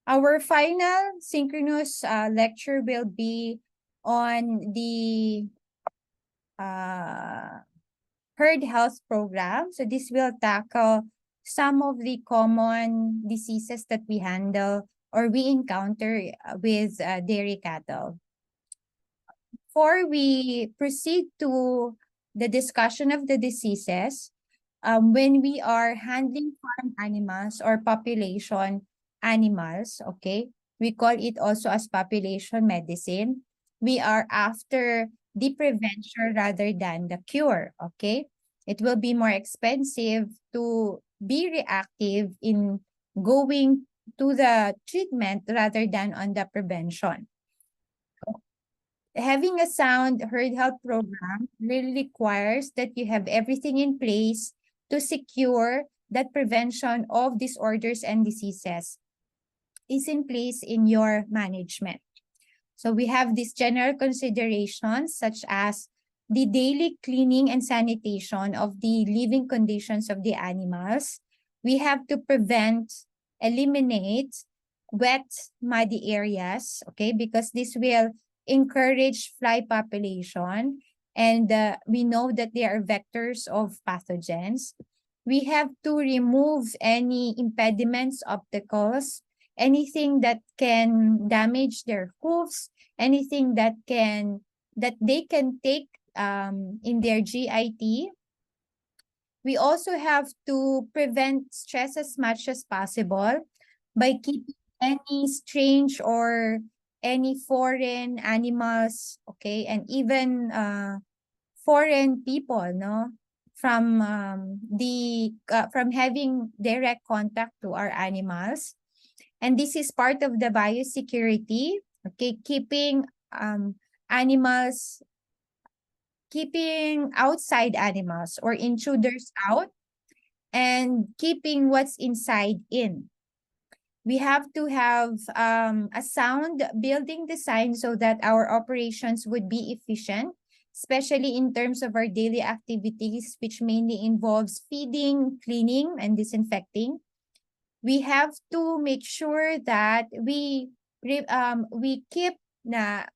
Our final synchronous lecture will be on the herd health program. So this will tackle some of the common diseases that we handle or we encounter with dairy cattle. Before we proceed to the discussion of the diseases, when we are handling farm animals or population animals, okay, we call it also as population medicine. We are after the prevention rather than the cure, okay? It will be more expensive to be reactive in going to the treatment rather than on the prevention. Having a sound herd health program really requires that you have everything in place to secure that prevention of disorders and diseases is in place in your management. So we have these general considerations such as the daily cleaning and sanitation of the living conditions of the animals. We have to eliminate wet, muddy areas, okay, because this will encourage fly population, and we know that they are vectors of pathogens. We have to remove any impediments, obstacles, anything that can damage their hoofs, anything that they can take in their GIT. We also have to prevent stress as much as possible by keeping any strange or any foreign animals, okay, and even foreign people, no, from from having direct contact to our animals. And this is part of the biosecurity, okay, keeping animals, keeping outside animals or intruders out, and keeping what's inside in. We have to have a sound building design so that our operations would be efficient, especially in terms of our daily activities, which mainly involves feeding, cleaning, and disinfecting. We have to make sure that we keep the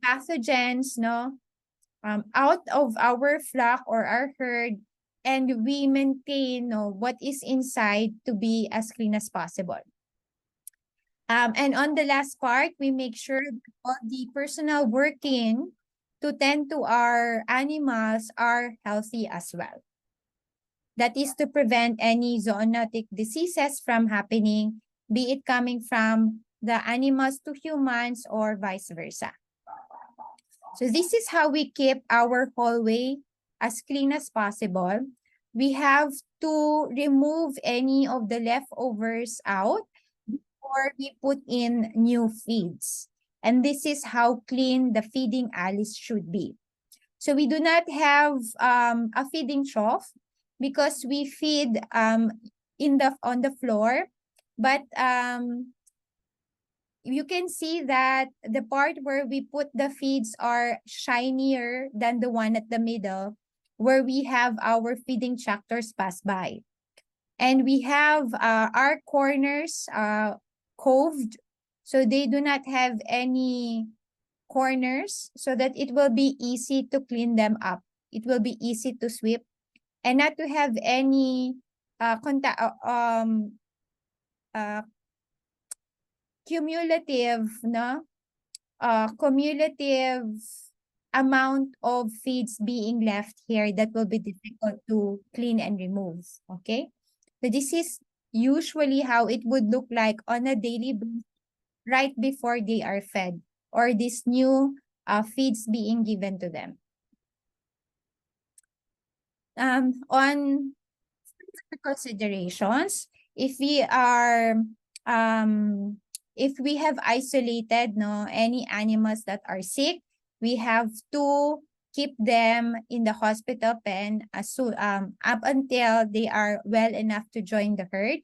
pathogens, no, out of our flock or our herd, and we maintain, no, what is inside to be as clean as possible. And on the last part, we make sure that all the personnel working to tend to our animals are healthy as well. That is to prevent any zoonotic diseases from happening, be it coming from the animals to humans or vice versa. So this is how we keep our hallway as clean as possible. We have to remove any of the leftovers out before we put in new feeds. And this is how clean the feeding alleys should be. So we do not have a feeding trough because we feed on the floor, but you can see that the part where we put the feeds are shinier than the one at the middle, where we have our feeding tractors pass by. And we have our corners coved, so they do not have any corners, so that it will be easy to clean them up. It will be easy to sweep and not to have any cumulative, no, cumulative amount of feeds being left here that will be difficult to clean and remove. Okay, so this is usually how it would look like on a daily basis right before they are fed, or these new feeds being given to them. On considerations, if we are if we have isolated, no, any animals that are sick, we have to keep them in the hospital pen up until they are well enough to join the herd.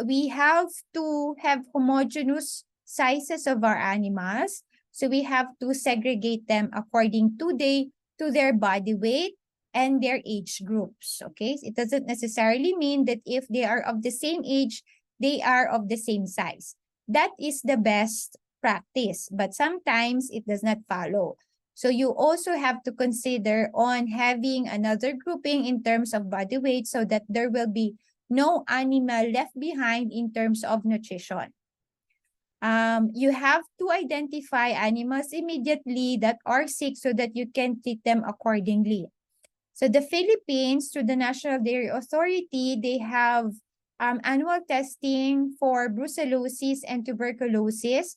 We have to have homogeneous sizes of our animals. So we have to segregate them according to their body weight and their age groups. Okay, it doesn't necessarily mean that if they are of the same age, they are of the same size. that is the best practice, but sometimes it does not follow. So you also have to consider on having another grouping in terms of body weight so that there will be no animal left behind in terms of nutrition. You have to identify animals immediately that are sick so that you can treat them accordingly. So the Philippines, through the National Dairy Authority, they have annual testing for brucellosis and tuberculosis.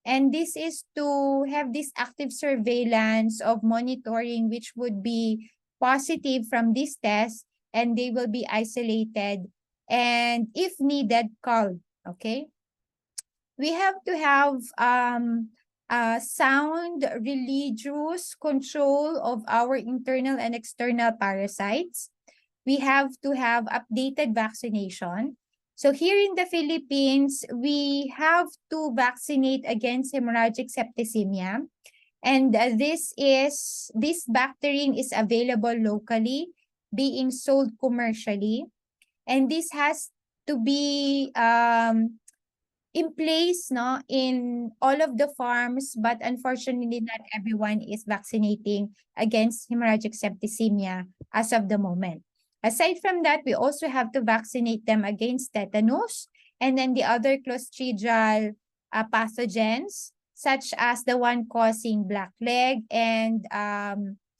And this is to have this active surveillance of monitoring, which would be positive from this test, and they will be isolated and if needed, called. Okay. We have to have sound religious control of our internal and external parasites. We have to have updated vaccination. So here in the Philippines, we have to vaccinate against hemorrhagic septicemia. And this bacterium is available locally, being sold commercially. And this has to be in place, no, in all of the farms, but unfortunately not everyone is vaccinating against hemorrhagic septicemia as of the moment. Aside from that, we also have to vaccinate them against tetanus and then the other clostridial pathogens, such as the one causing blackleg and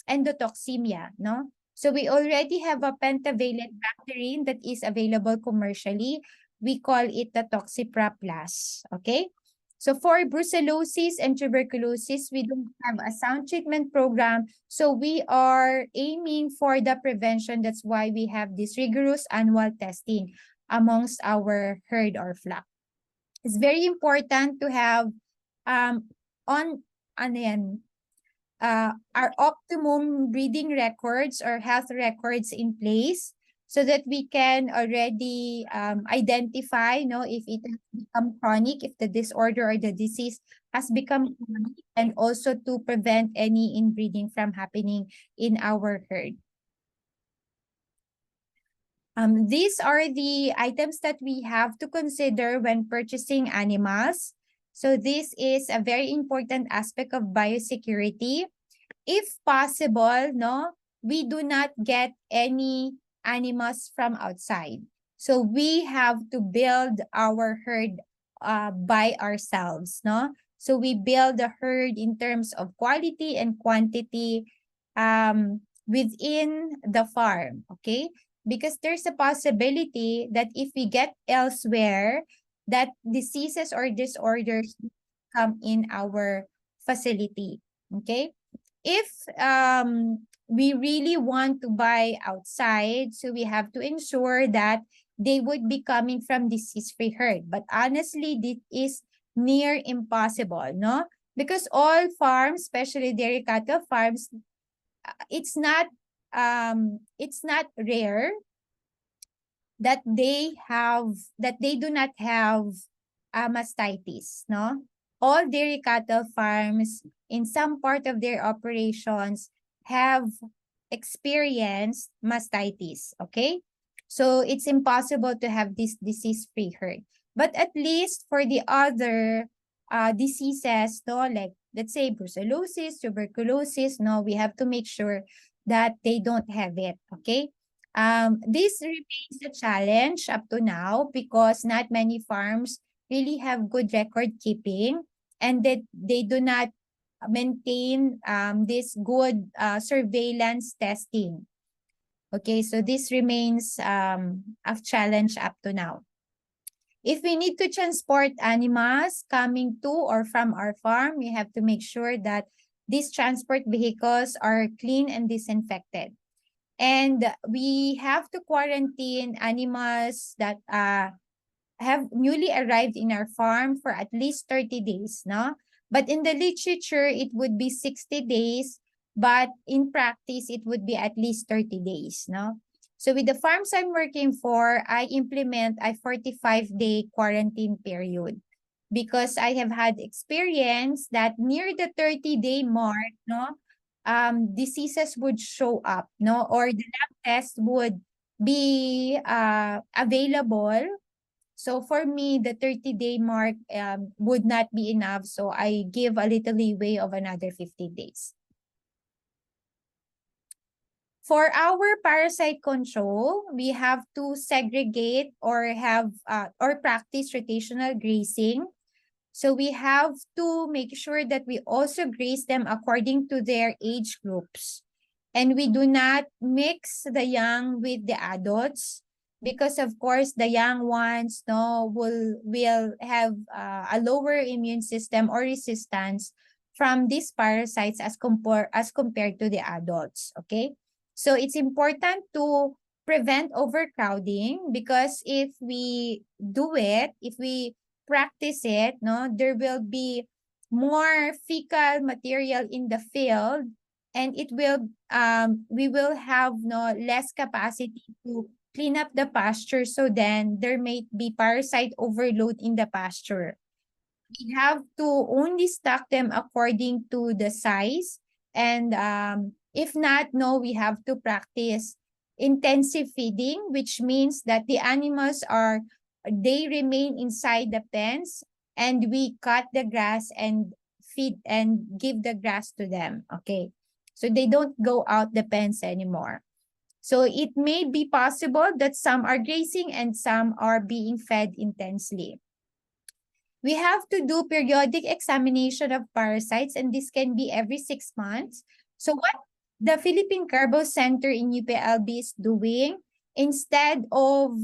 endotoxemia, no? So we already have a pentavalent bacterium that is available commercially. We call it the Toxipra Plus, okay? So for brucellosis and tuberculosis, we don't have a sound treatment program. So we are aiming for the prevention. That's why we have this rigorous annual testing amongst our herd or flock. It's very important to have our optimum breeding records or health records in place so that we can already identify, if it has become chronic, if the disorder or the disease has become chronic, and also to prevent any inbreeding from happening in our herd. These are the items that we have to consider when purchasing animals. So this is a very important aspect of biosecurity. If possible, we do not get any animals from outside. So we have to build our herd by ourselves, So we build the herd in terms of quality and quantity within the farm, okay? Because there's a possibility that if we get elsewhere, that diseases or disorders come in our facility, okay? If we really want to buy outside, so we have to ensure that they would be coming from disease-free herd. But honestly, this is near impossible, no? Because all farms, especially dairy cattle farms, it's not rare that they do not have mastitis, no? All dairy cattle farms in some part of their operations have experienced mastitis, okay? So it's impossible to have this disease-free herd. But at least for the other diseases, like let's say brucellosis, tuberculosis, we have to make sure that they don't have it, okay? This remains a challenge up to now because not many farms really have good record keeping and that they do not maintain this good surveillance testing. Okay, so this remains a challenge up to now. If we need to transport animals coming to or from our farm, we have to make sure that these transport vehicles are clean and disinfected. And we have to quarantine animals that have newly arrived in our farm for at least 30 days, no? But in the literature, it would be 60 days, but in practice, it would be at least 30 days, no? So with the farms I'm working for, I implement a 45-day quarantine period because I have had experience that near the 30-day mark, diseases would show up, or the lab test would be available. So for me, the 30-day mark would not be enough. So I give a little leeway of another 50 days. For our parasite control, we have to segregate or have or practice rotational grazing. So we have to make sure that we also graze them according to their age groups. And we do not mix the young with the adults because of course the young ones will have a lower immune system or resistance from these parasites as compared to the adults, okay? So it's important to prevent overcrowding because if we do it, if we practice it, no, there will be more fecal material in the field, and it will we will have no less capacity to clean up the pasture, so then there may be parasite overload in the pasture. We have to only stock them according to the size, and if not, no, we have to practice intensive feeding, which means that the animals they remain inside the pens, and we cut the grass and feed and give the grass to them, okay? So they don't go out the pens anymore. So it may be possible that some are grazing and some are being fed intensely. We have to do periodic examination of parasites, and this can be every 6 months. So what the Philippine Carbo Center in UPLB is doing, instead of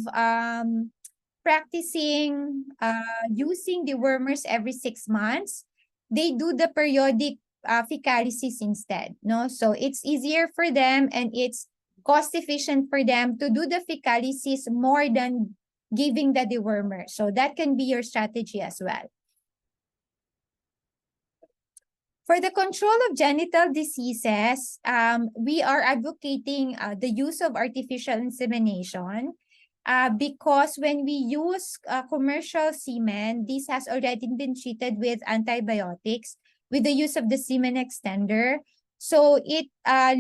practicing using the wormers every 6 months, they do the periodic fecalysis instead. No, so it's easier for them and it's cost efficient for them to do the fecalysis more than giving the dewormer. So that can be your strategy as well. For the control of genital diseases, we are advocating the use of artificial insemination because when we use commercial semen, this has already been treated with antibiotics with the use of the semen extender. So it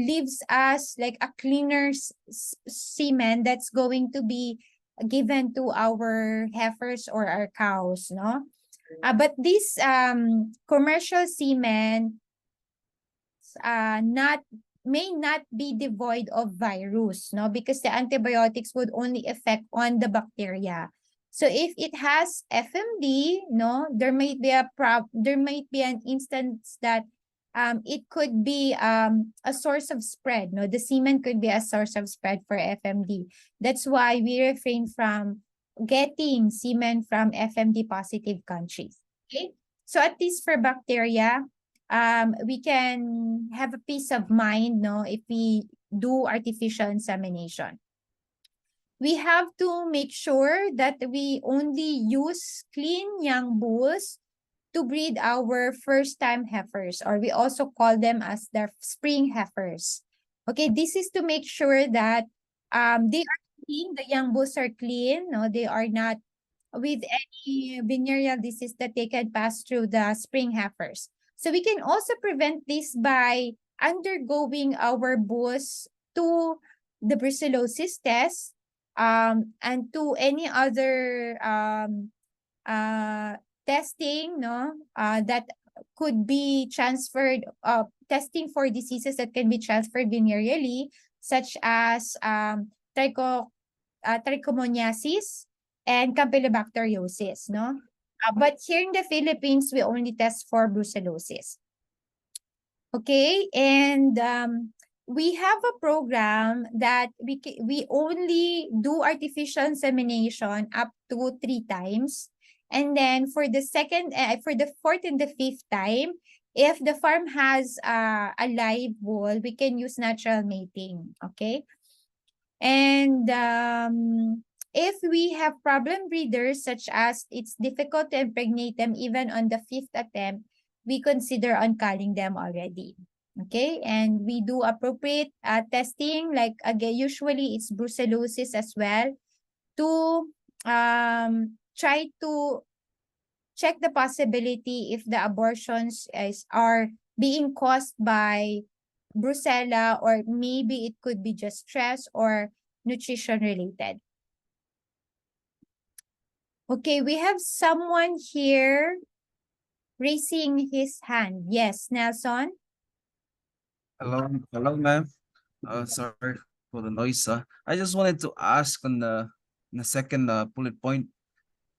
leaves us like a cleaner semen that's going to be given to our heifers or our cows, no? But this commercial semen may not be devoid of virus, no? Because the antibiotics would only affect on the bacteria. So if it has FMD, no, there might be an instance that it could be a source of spread, no? The semen could be a source of spread for FMD. That's why we refrain from getting semen from FMD positive countries. Okay, so at least for bacteria, we can have a peace of mind, no, if we do artificial insemination. We have to make sure that we only use clean young bulls to breed our first-time heifers, or we also call them as the spring heifers. Okay, this is to make sure that they are clean, the young bulls are clean, no, they are not with any venereal disease that they can pass through the spring heifers. So we can also prevent this by undergoing our bulls to the brucellosis test and to any other testing, no, that could be transferred, testing for diseases that can be transferred venereally, such as trichomoniasis and campylobacteriosis, no? But here in the Philippines, we only test for brucellosis. Okay, and we have a program that we only do artificial insemination up to 3 times. And then for the for the 4th and the 5th time, if the farm has a live bull, we can use natural mating, okay? And if we have problem breeders, such as it's difficult to impregnate them even on the 5th attempt, we consider unculling them already. Okay, and we do appropriate testing, like again, usually it's brucellosis as well, to try to check the possibility if the abortions are being caused by brucella, or maybe it could be just stress or nutrition related. Okay, we have someone here raising his hand. Yes, Nelson? Hello, ma'am. Sorry for the noise. I just wanted to ask on the second bullet point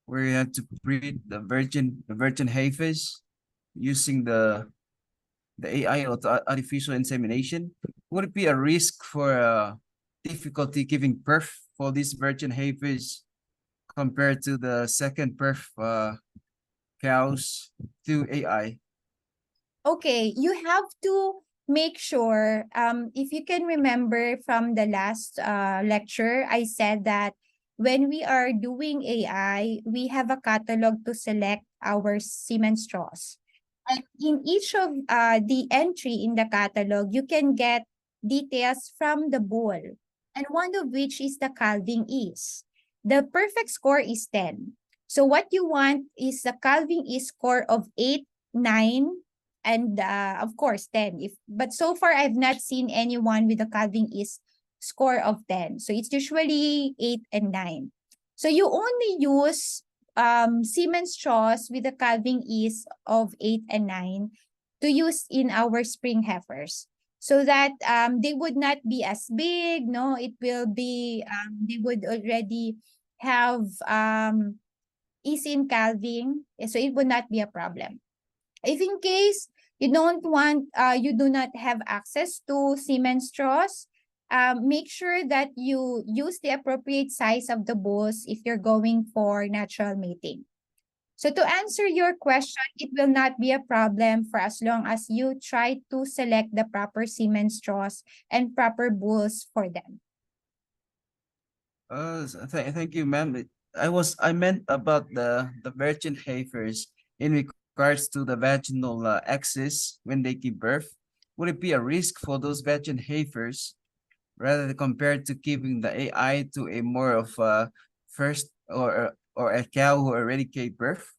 where you have to breed the virgin heifers using the AI or the artificial insemination. Would it be a risk for difficulty giving birth for these virgin heifers compared to the second birth cows through AI? Okay, you have to make sure, if you can remember from the last lecture, I said that when we are doing AI, we have a catalog to select our semen straws. And in each of the entry in the catalog, you can get details from the bull, and one of which is the calving is. The perfect score is 10. So what you want is the calving is score of 8, 9, and of course 10. But so far I've not seen anyone with a calving is score of 10. So it's usually 8 and 9. So you only use Siemens straws with a calving is of 8 and 9 to use in our spring heifers, so that they would not be as big. No, it will be they would already have ease in calving, so it would not be a problem. If in case you do not have access to Siemens straws, make sure that you use the appropriate size of the bulls if you're going for natural mating. So to answer your question, it will not be a problem for as long as you try to select the proper Siemens straws and proper bulls for them. Thank you, ma'am. I meant about the virgin heifers in regards to the vaginal axis when they give birth. Would it be a risk for those virgin heifers rather than compared to giving the AI to a more of a first or a cow who already gave birth?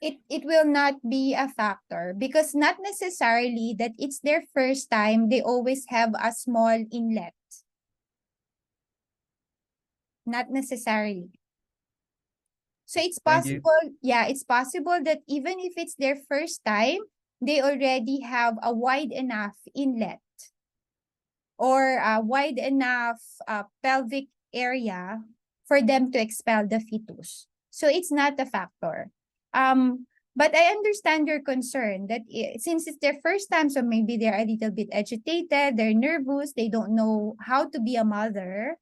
It will not be a factor, because not necessarily that it's their first time they always have a small inlet. Not necessarily. So it's Thank you. possible, yeah, it's possible that even if it's their first time, they already have a wide enough inlet or a wide enough pelvic area for them to expel the fetus. So it's not a factor. But I understand your concern that since it's their first time, so maybe they're a little bit agitated, they're nervous, they don't know how to be a mother.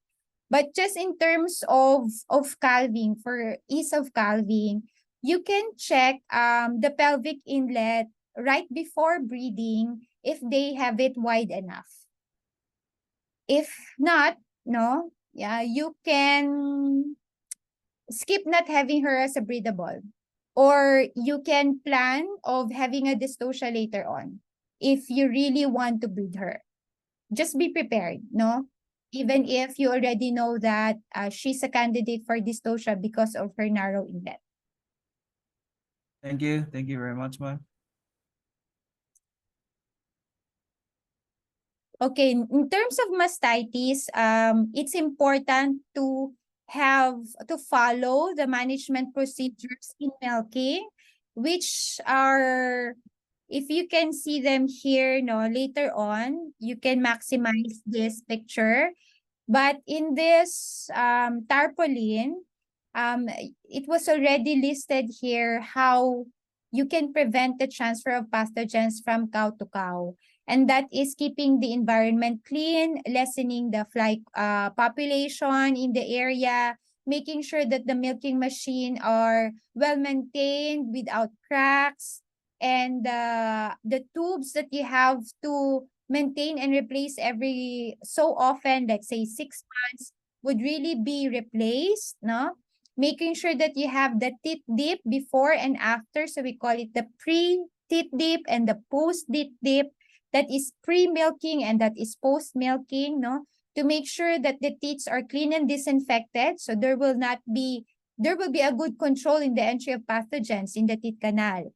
But just in terms of calving, for ease of calving, you can check the pelvic inlet right before breeding if they have it wide enough. If not, no, yeah, you can skip not having her as a breedable. Or you can plan of having a dystocia later on if you really want to breed her. Just be prepared, no? Even if you already know that she's a candidate for dystocia because of her narrow inlet. Thank you. Thank you very much, ma'am. Okay, in terms of mastitis, it's important to follow the management procedures in milking, which are, if you can see them here, no, later on, you can maximize this picture. But in this tarpaulin, it was already listed here how you can prevent the transfer of pathogens from cow to cow. And that is keeping the environment clean, lessening the fly population in the area, making sure that the milking machine are well maintained without cracks, and the tubes that you have to maintain and replace every so often, let's say 6 months, would really be replaced, no? Making sure that you have the teat dip before and after. So we call it the pre-teat dip and the post-teat dip. That is pre-milking and that is post-milking, no? To make sure that the teats are clean and disinfected. So there will be a good control in the entry of pathogens in the teat canal.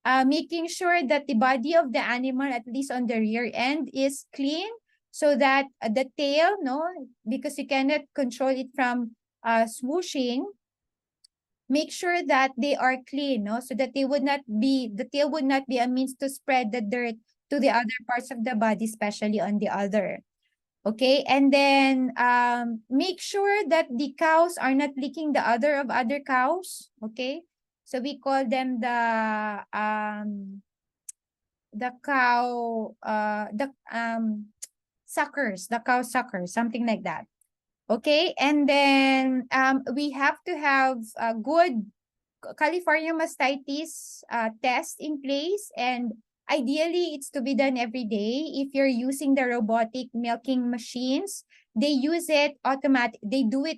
Making sure that the body of the animal, at least on the rear end, is clean, so that the tail, no, because you cannot control it from swooshing, make sure that they are clean, no? So that the tail would not be a means to spread the dirt to the other parts of the body, especially on the other. Okay, and then make sure that the cows are not licking the other of other cows. Okay, so we call them the cow suckers, something like that. Okay, and then we have to have a good California mastitis test in place, and ideally it's to be done every day. If you're using the robotic milking machines, they do it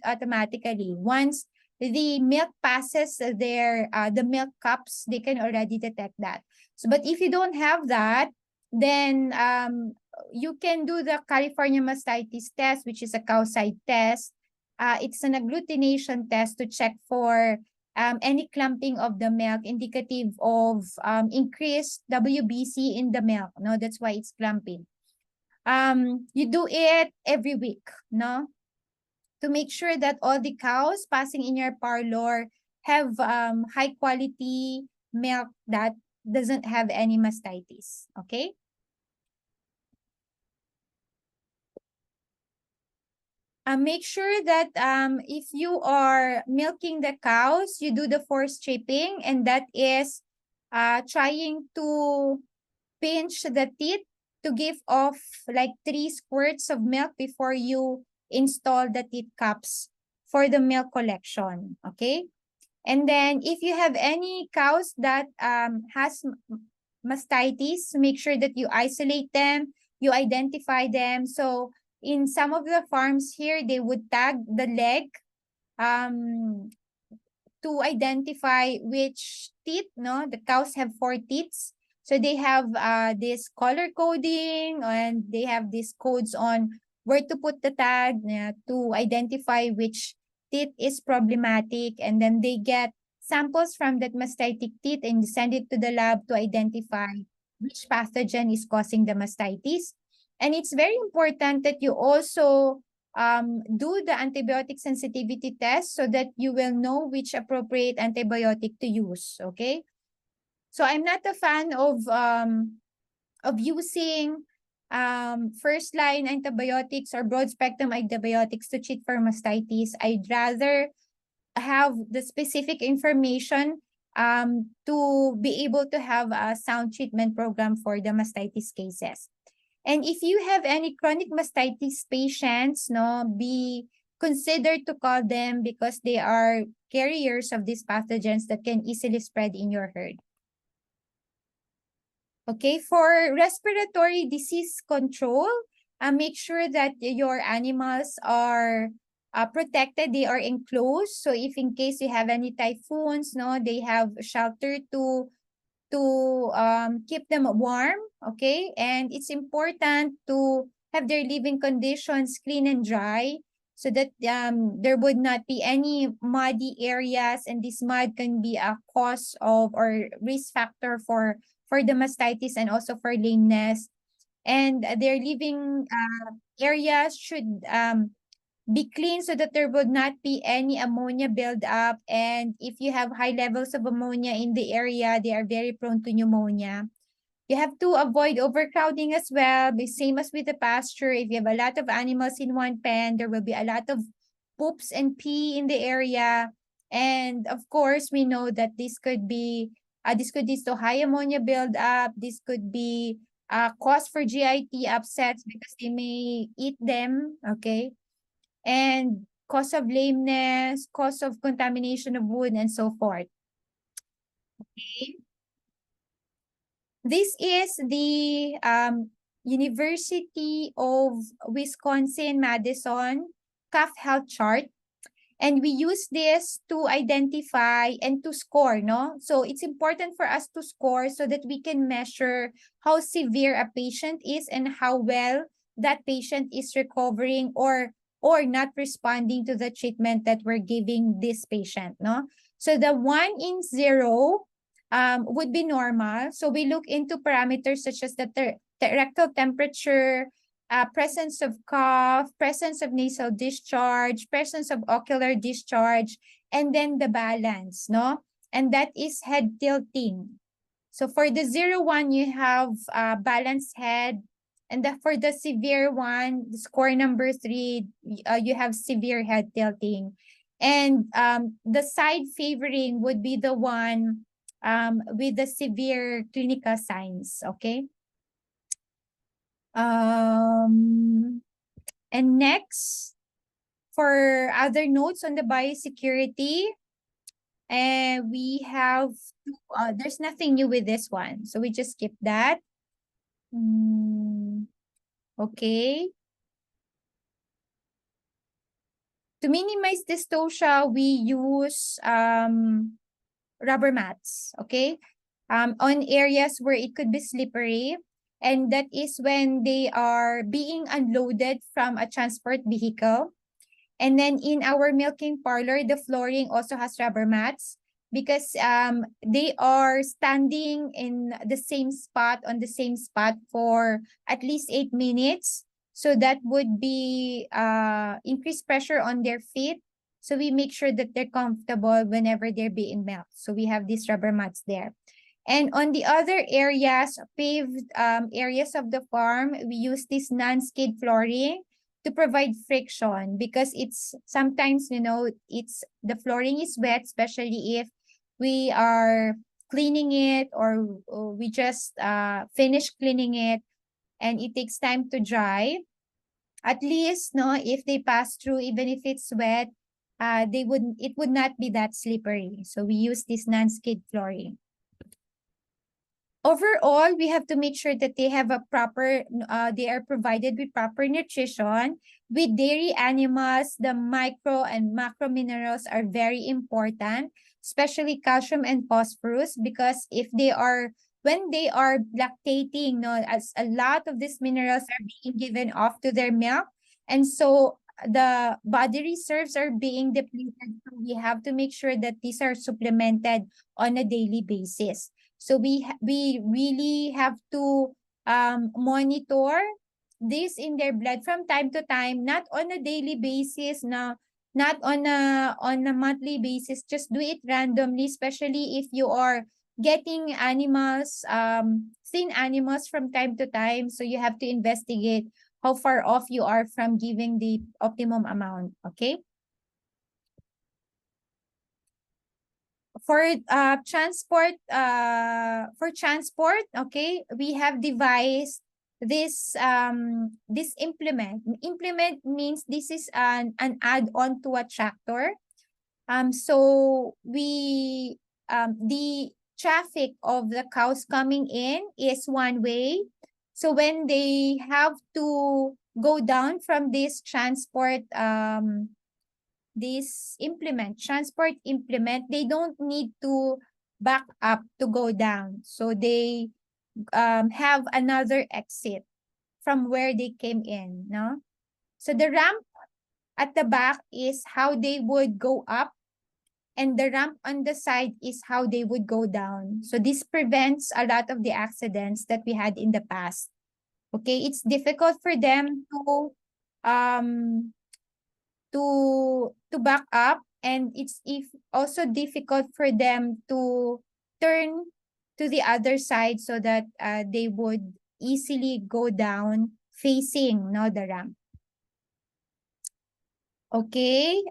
automatically. Once the milk passes the milk cups, they can already detect that. So, but if you don't have that, then you can do the California mastitis test, which is a cow side test. It's an agglutination test to check for any clumping of the milk, indicative of increased WBC in the milk. No, that's why it's clumping. You do it every week, no, to make sure that all the cows passing in your parlor have high quality milk that doesn't have any mastitis. Okay. Make sure that if you are milking the cows, you do the force stripping, and that is trying to pinch the teat to give off like 3 squirts of milk before you install the teat cups for the milk collection. Okay. And then if you have any cows that has mastitis, make sure that you isolate them, you identify them. So in some of the farms here, they would tag the leg to identify which teeth, no? The cows have 4 teeth. So they have this color coding, and they have these codes on where to put the tag to identify which teeth is problematic. And then they get samples from that mastitic teeth and send it to the lab to identify which pathogen is causing the mastitis. And it's very important that you also do the antibiotic sensitivity test so that you will know which appropriate antibiotic to use. Okay. So I'm not a fan of using first line antibiotics or broad spectrum antibiotics to treat for mastitis. I'd rather have the specific information to be able to have a sound treatment program for the mastitis cases. And if you have any chronic mastitis patients, no, be considered to call them because they are carriers of these pathogens that can easily spread in your herd. Okay, for respiratory disease control, make sure that your animals are protected, they are enclosed. So if in case you have any typhoons, no, they have shelter to keep them warm. Okay, and it's important to have their living conditions clean and dry so that there would not be any muddy areas, and this mud can be a cause of or risk factor for the mastitis and also for lameness. And their living areas should be clean so that there would not be any ammonia buildup. And if you have high levels of ammonia in the area, they are very prone to pneumonia. You have to avoid overcrowding as well. The same as with the pasture. If you have a lot of animals in one pen, there will be a lot of poops and pee in the area. And of course, we know that this could lead to high ammonia buildup. This could be a cause for GIT upsets because they may eat them. Okay. And cause of lameness, cause of contamination of wood, and so forth. Okay. This is the University of Wisconsin-Madison calf health chart. And we use this to identify and to score, no? So it's important for us to score so that we can measure how severe a patient is and how well that patient is recovering or not responding to the treatment that we're giving this patient, no? So the 1 in 0 would be normal. So we look into parameters such as the rectal temperature, presence of cough, presence of nasal discharge, presence of ocular discharge, and then the balance, no? And that is head tilting. So for the 0-1, you have balanced head. And for the severe one, the score number 3, you have severe head tilting. And the side favoring would be the one with the severe clinical signs, okay? And next, for other notes on the biosecurity, we have, there's nothing new with this one. So we just skip that. Okay. To minimize dystocia, we use rubber mats, okay? On areas where it could be slippery. And that is when they are being unloaded from a transport vehicle. And then in our milking parlor, the flooring also has rubber mats because they are standing in the same spot, on the same spot for at least 8 minutes. So that would be increased pressure on their feet. So we make sure that they're comfortable whenever they're being milked. So we have these rubber mats there. And on the other areas, paved areas of the farm, we use this non-skid flooring to provide friction because it's sometimes, it's the flooring is wet, especially if we are cleaning it or we just finish cleaning it and it takes time to dry. At least, no, if they pass through, even if it's wet, it would not be that slippery. So we use this non-skid flooring. Overall, we have to make sure that they have they are provided with proper nutrition. With dairy animals, the micro and macro minerals are very important, especially calcium and phosphorus, because when they are lactating, as a lot of these minerals are being given off to their milk. And so the body reserves are being depleted. So we have to make sure that these are supplemented on a daily basis. So we really have to monitor this in their blood from time to time, not on a daily basis, not on a monthly basis. Just do it randomly, especially if you are getting animals, thin animals from time to time. So you have to investigate how far off you are from giving the optimum amount, okay? For transport, okay, we have devised this implement. Implement means this is an add-on to a tractor. So we the traffic of the cows coming in is one way. So when they have to go down from this transport transport implement, they don't need to back up to go down. So they have another exit from where they came in, no? So the ramp at the back is how they would go up, and the ramp on the side is how they would go down. So this prevents a lot of the accidents that we had in the past. Okay, it's difficult for them to back up, and it's also difficult for them to turn to the other side so that they would easily go down facing the ramp. Okay,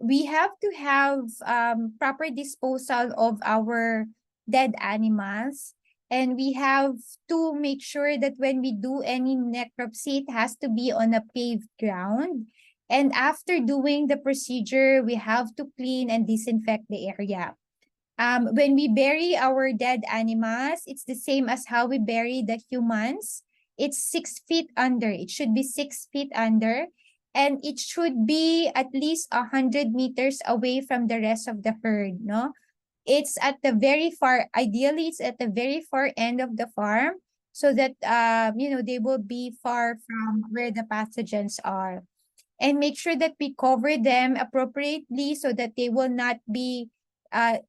we have to have proper disposal of our dead animals, and we have to make sure that when we do any necropsy, it has to be on a paved ground. And after doing the procedure, we have to clean and disinfect the area. When we bury our dead animals, it's the same as how we bury the humans. It's 6 feet under. It should be 6 feet under. And it should be at least 100 meters away from the rest of the herd, no? It's at the very far, ideally it's at the very far end of the farm, so that, they will be far from where the pathogens are. And make sure that we cover them appropriately so that they will not be, stray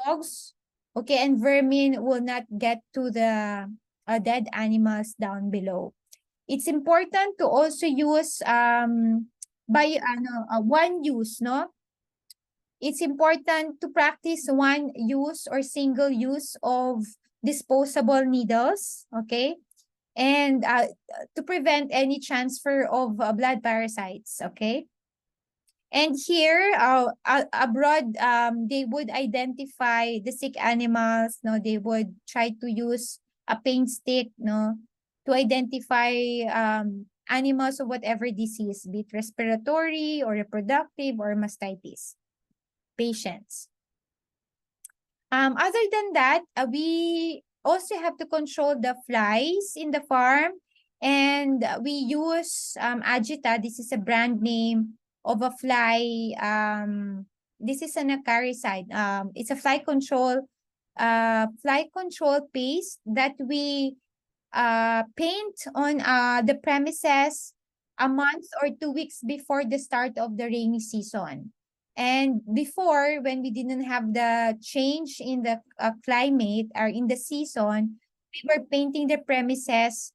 dogs, okay, and vermin will not get to the dead animals down below. It's important to also use one use, no? It's important to practice one use or single use of disposable needles, okay? And to prevent any transfer of blood parasites, okay? And here, abroad, they would identify the sick animals, no? They would try to use a paint stick, no? To identify animals of whatever disease, be it respiratory or reproductive or mastitis patients. Other than that, we also have to control the flies in the farm, and we use Agita. This is a brand name of a fly. This is an acaricide. It's a fly control paste that we paint on the premises a month or 2 weeks before the start of the rainy season. And before, when we didn't have the change in the climate or in the season, we were painting the premises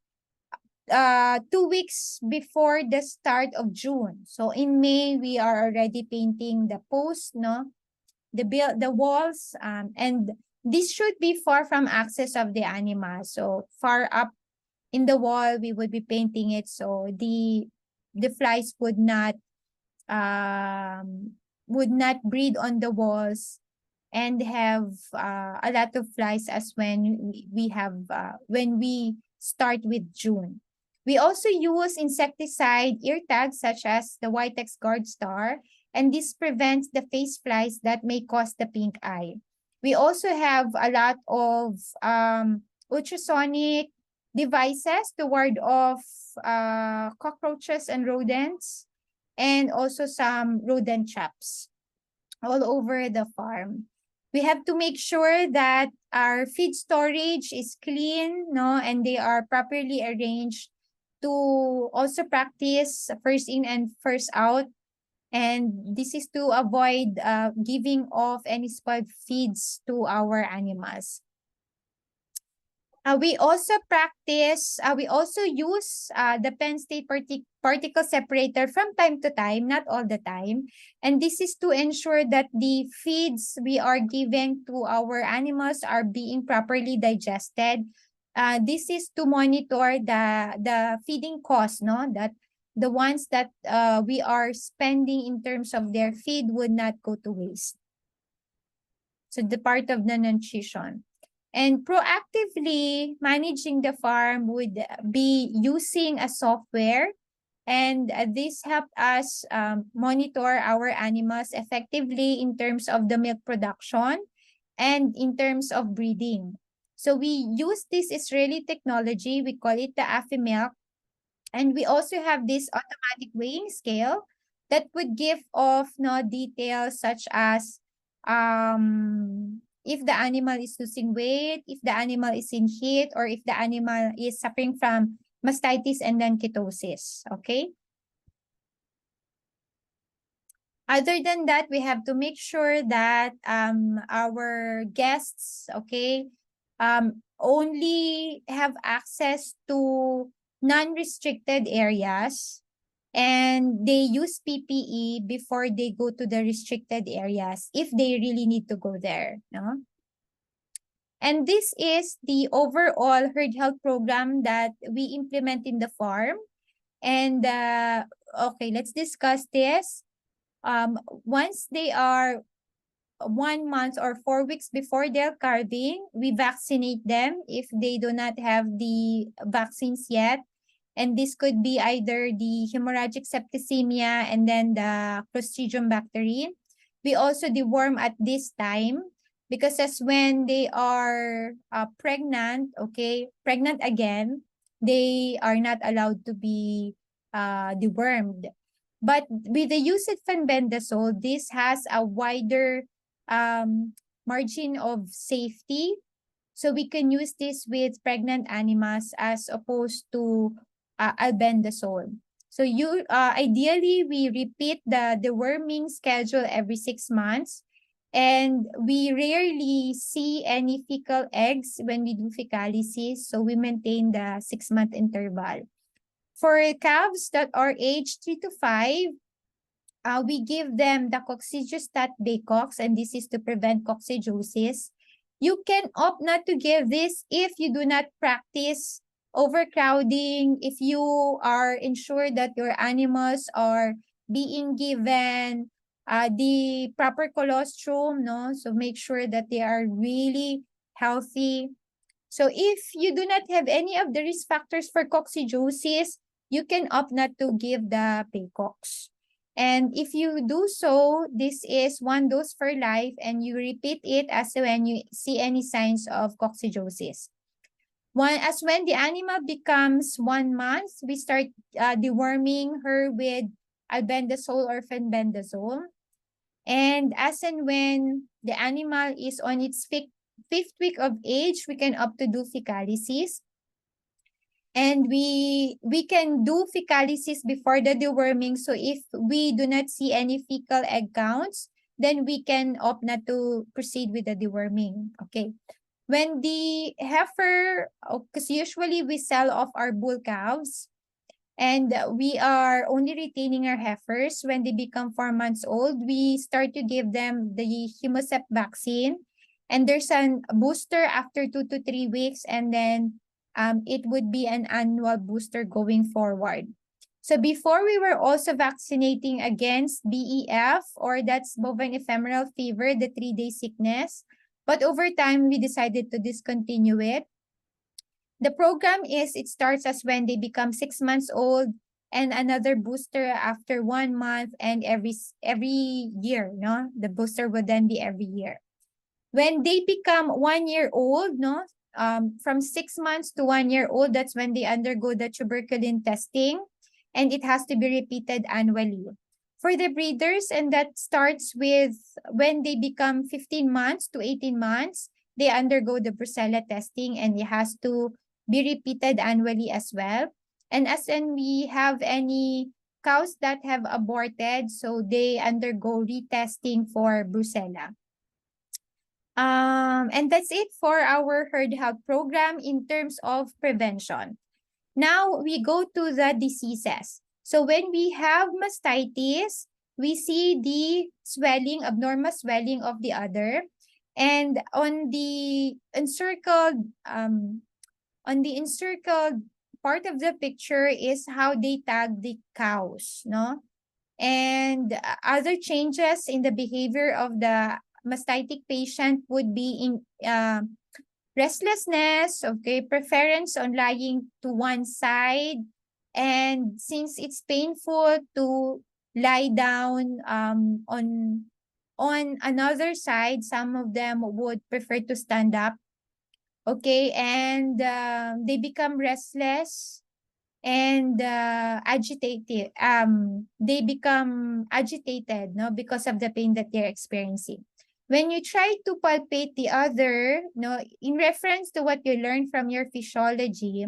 2 weeks before the start of June. So in May, we are already painting the posts, no? The walls, and this should be far from access of the animals. So far up in the wall, we would be painting it so the flies would not breed on the walls and have a lot of flies as when we start with June. We also use insecticide ear tags such as the Whitex Guard Star, and this prevents the face flies that may cause the pink eye. We also have a lot of ultrasonic devices to ward off cockroaches and rodents, and also some rodent traps all over the farm. We have to make sure that our feed storage is clean, no, and they are properly arranged to also practice first in and first out. And this is to avoid giving off any spoiled feeds to our animals. We also use the Penn State particle separator from time to time, not all the time. And this is to ensure that the feeds we are giving to our animals are being properly digested. This is to monitor the feeding cost, no? That the ones that we are spending in terms of their feed would not go to waste. So the part of the nutrition. And proactively managing the farm would be using a software, and this helped us monitor our animals effectively in terms of the milk production and in terms of breeding. So we use this Israeli technology, we call it the Afimilk, and we also have this automatic weighing scale that would give off no details such as if the animal is losing weight, if the animal is in heat, or if the animal is suffering from mastitis and then ketosis, okay? Other than that, we have to make sure that our guests, okay, only have access to non-restricted areas, and they use PPE before they go to the restricted areas if they really need to go there, no? And this is the overall herd health program that we implement in the farm. And okay, let's discuss this. Once they are 1 month or 4 weeks before their calving, we vaccinate them if they do not have the vaccines yet. And this could be either the hemorrhagic septicemia and then the Clostridium bacteria. We also deworm at this time because as when they are pregnant, okay, pregnant again, they are not allowed to be dewormed. But with the use of fenbendazole, this has a wider margin of safety. So we can use this with pregnant animals as opposed to albendazole. So ideally, we repeat the deworming schedule every 6 months. And we rarely see any fecal eggs when we do fecalysis. So we maintain the 6-month interval. For calves that are aged 3 to 5, we give them the Coccidiostatin Bacox, and this is to prevent coccidiosis. You can opt not to give this if you do not practice overcrowding, if you are ensured that your animals are being given the proper colostrum, no? So make sure that they are really healthy. So if you do not have any of the risk factors for coccidiosis, you can opt not to give the Bacox. And if you do so, this is 1 dose for life, and you repeat it as when you see any signs of coccidiosis. As when the animal becomes 1 month, we start deworming her with albendazole or fenbendazole. And as and when the animal is on its fifth week of age, we can opt to do fecalysis. And we can do fecalysis before the deworming. So if we do not see any fecal egg counts, then we can opt not to proceed with the deworming. Okay. When the heifer, because usually we sell off our bull calves, and we are only retaining our heifers. When they become 4 months old, we start to give them the Hemocep vaccine. And there's a booster after 2 to 3 weeks, and then it would be an annual booster going forward. So before, we were also vaccinating against BEF, or that's bovine ephemeral fever, the 3-day sickness. But over time, we decided to discontinue it. The program it starts as when they become 6 months old, and another booster after 1 month, and every year, no? The booster would then be every year. When they become 1 year old, no? From 6 months to 1 year old, that's when they undergo the tuberculin testing, and it has to be repeated annually. For the breeders, and that starts with when they become 15 months to 18 months, they undergo the brucella testing, and it has to be repeated annually as well. And as when we have any cows that have aborted, so they undergo retesting for brucella. And that's it for our herd health program in terms of prevention. Now we go to the diseases. So when we have mastitis, we see the swelling, abnormal swelling of the udder. And on the encircled part of the picture is how they tag the cows, no? And other changes in the behavior of the mastitic patient would be in restlessness, okay, preference on lying to one side, and since it's painful to lie down on another side, some of them would prefer to stand up. Okay, and they become restless and agitated. They become agitated, no, because of the pain that they're experiencing. When you try to palpate the udder, no, in reference to what you learned from your physiology,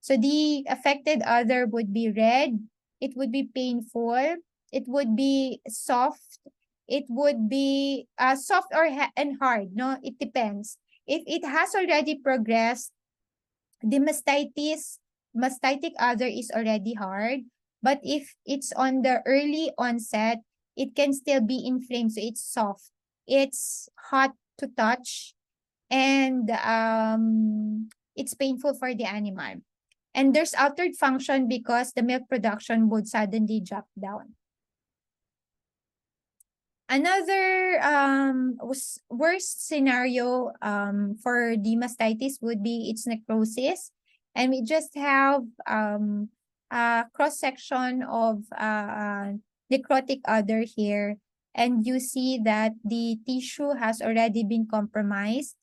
so the affected udder would be red, it would be painful, it would be soft, it would be soft and hard, no, it depends. If it has already progressed, the mastitic udder is already hard. But if it's on the early onset, it can still be inflamed. So it's soft. It's hot to touch. And it's painful for the animal. And there's altered function because the milk production would suddenly drop down. Another worst scenario for the mastitis would be its necrosis. And we just have a cross-section of necrotic udder here. And you see that the tissue has already been compromised.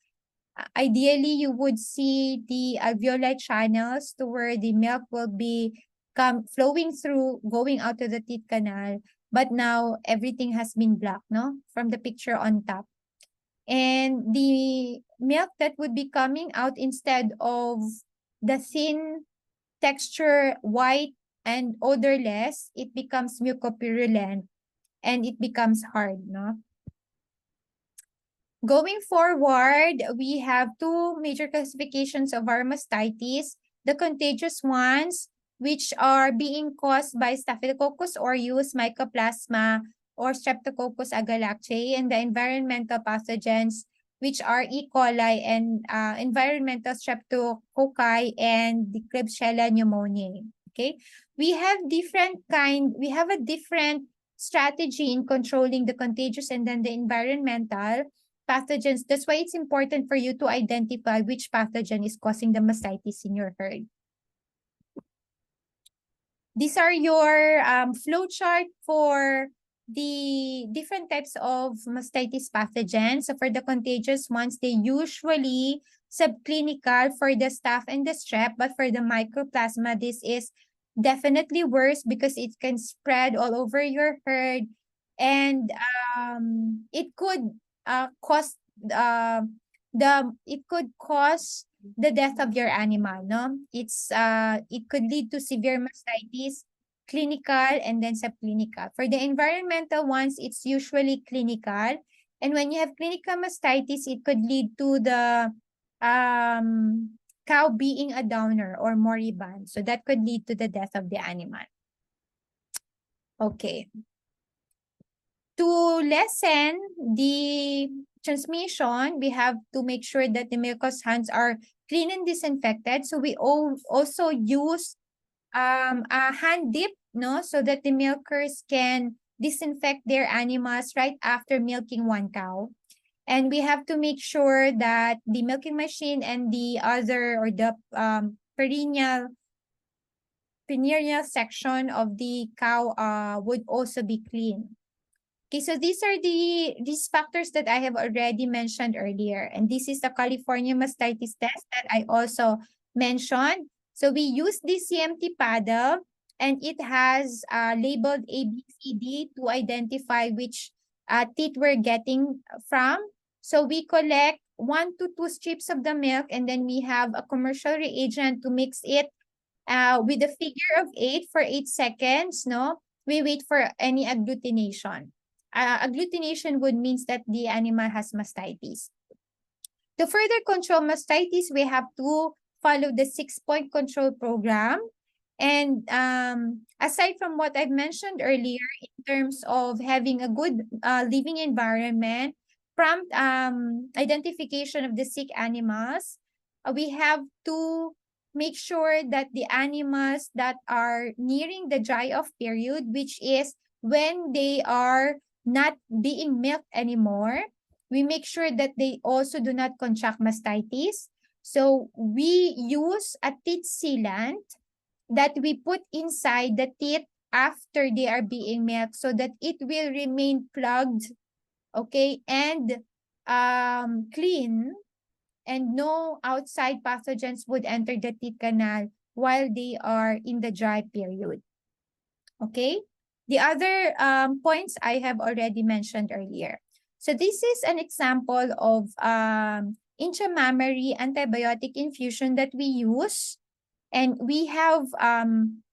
Ideally, you would see the alveoli channels to where the milk will be flowing through, going out to the teat canal. But now everything has been blocked, no? From the picture on top. And the milk that would be coming out, instead of the thin texture, white and odorless, it becomes mucopurulent and it becomes hard, no? Going forward, we have 2 major classifications of our mastitis. The contagious ones, which are being caused by Staphylococcus aureus, Mycoplasma, or Streptococcus agalactiae, and the environmental pathogens, which are E. coli and environmental streptococci and the Klebsiella pneumoniae. Okay, we have a different strategy in controlling the contagious and then the environmental pathogens. That's why it's important for you to identify which pathogen is causing the mastitis in your herd. These are your flow chart for the different types of mastitis pathogens. So for the contagious ones, they usually subclinical for the staph and the strep, but for the mycoplasma, this is definitely worse because it can spread all over your herd, and it could cause the death of your animal, no? It could lead to severe mastitis, clinical and then subclinical. For the environmental ones, it's usually clinical. And when you have clinical mastitis, it could lead to the cow being a downer or moribund. So that could lead to the death of the animal. Okay. To lessen the transmission, we have to make sure that the milker's hands are clean and disinfected. So we also use a hand dip, no, so that the milkers can disinfect their animals right after milking one cow. And we have to make sure that the milking machine and the other or the perineal section of the cow would also be clean. Okay, so these are these factors that I have already mentioned earlier. And this is the California mastitis test that I also mentioned. So we use the CMT paddle, and it has labeled A, B, C, D to identify which teeth we're getting from. So we collect 1 to 2 strips of the milk, and then we have a commercial reagent to mix it with a figure of 8 for 8 seconds, no? We wait for any agglutination. Agglutination would means that the animal has mastitis. To further control mastitis, we have to follow the 6-point control program. And aside from what I've mentioned earlier, in terms of having a good living environment, prompt identification of the sick animals, we have to make sure that the animals that are nearing the dry-off period, which is when they are not being milked anymore, we make sure that they also do not contract mastitis. So we use a teat sealant that we put inside the teeth after they are being milked so that it will remain plugged, okay, and clean, and no outside pathogens would enter the teat canal while they are in the dry period. Okay? The other points I have already mentioned earlier. So this is an example of intramammary antibiotic infusion that we use. And we have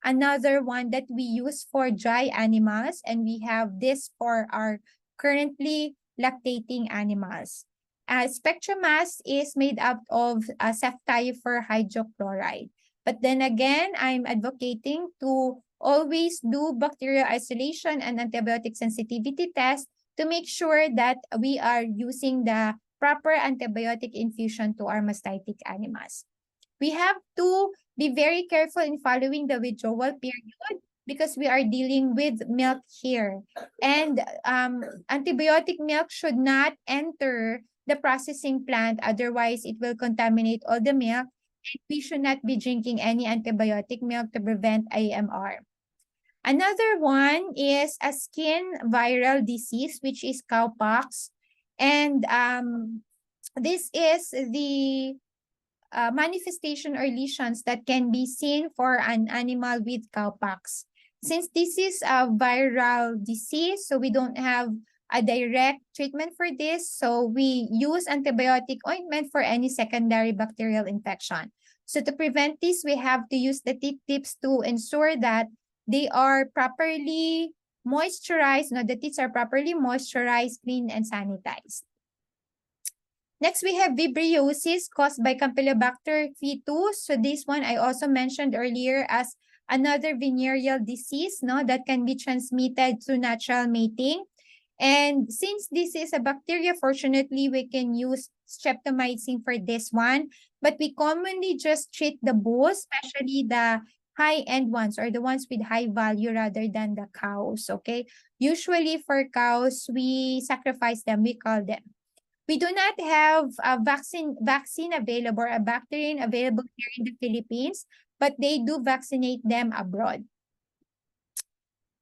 another one that we use for dry animals, and we have this for our currently lactating animals. Spectrum-Mass is made up of cephalosporin hydrochloride. But then again, I'm advocating to always do bacterial isolation and antibiotic sensitivity test to make sure that we are using the proper antibiotic infusion to our mastitic animals. We have to be very careful in following the withdrawal period because we are dealing with milk here. And antibiotic milk should not enter the processing plant, otherwise it will contaminate all the milk. And we should not be drinking any antibiotic milk to prevent AMR. Another one is a skin viral disease, which is cowpox. And this is the manifestation or lesions that can be seen for an animal with cowpox. Since this is a viral disease, so we don't have a direct treatment for this, so we use antibiotic ointment for any secondary bacterial infection. So to prevent this, we have to use the teat tips to ensure that they are properly moisturized, the teeth are properly moisturized, clean, and sanitized. Next, we have vibriosis caused by Campylobacter fetus. So this one I also mentioned earlier as another venereal disease, no, that can be transmitted through natural mating. And since this is a bacteria, fortunately, we can use streptomycin for this one. But we commonly just treat the bulls, especially the high-end ones or the ones with high value rather than the cows, okay? Usually for cows, we sacrifice them, we call them. We do not have a vaccine available, a bacterium available here in the Philippines, but they do vaccinate them abroad.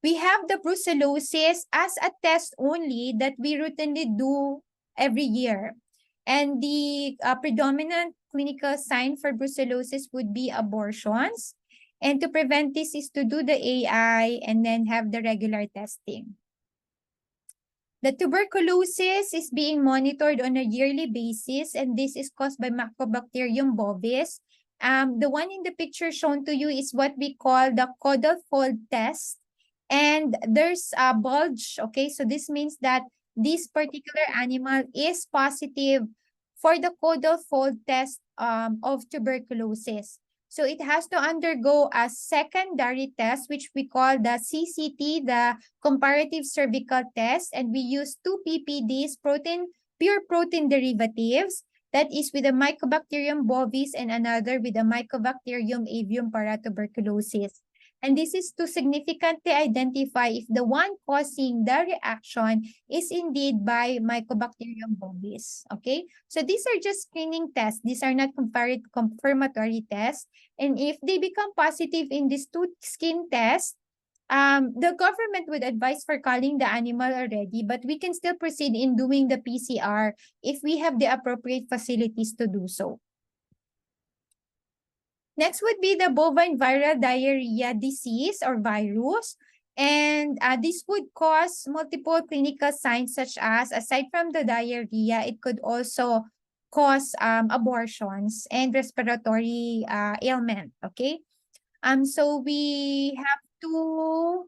We have the brucellosis as a test only that we routinely do every year. And the predominant clinical sign for brucellosis would be abortions. And to prevent this is to do the AI and then have the regular testing. The tuberculosis is being monitored on a yearly basis, and this is caused by Mycobacterium bovis. The one in the picture shown to you is what we call the caudal fold test. And there's a bulge, okay? So this means that this particular animal is positive for the caudal fold test of tuberculosis. So it has to undergo a secondary test, which we call the CCT, the comparative cervical test. And we use 2 PPDs, pure protein derivatives. That is with the Mycobacterium bovis and another with the Mycobacterium avium paratuberculosis. And this is to significantly identify if the one causing the reaction is indeed by Mycobacterium bovis. Okay? So these are just screening tests. These are not confirmatory tests. And if they become positive in these 2 skin tests, the government would advise for culling the animal already, but we can still proceed in doing the PCR if we have the appropriate facilities to do so. Next would be the bovine viral diarrhea disease or virus. And this would cause multiple clinical signs such as, aside from the diarrhea, it could also cause abortions and respiratory ailment, okay? So we have to,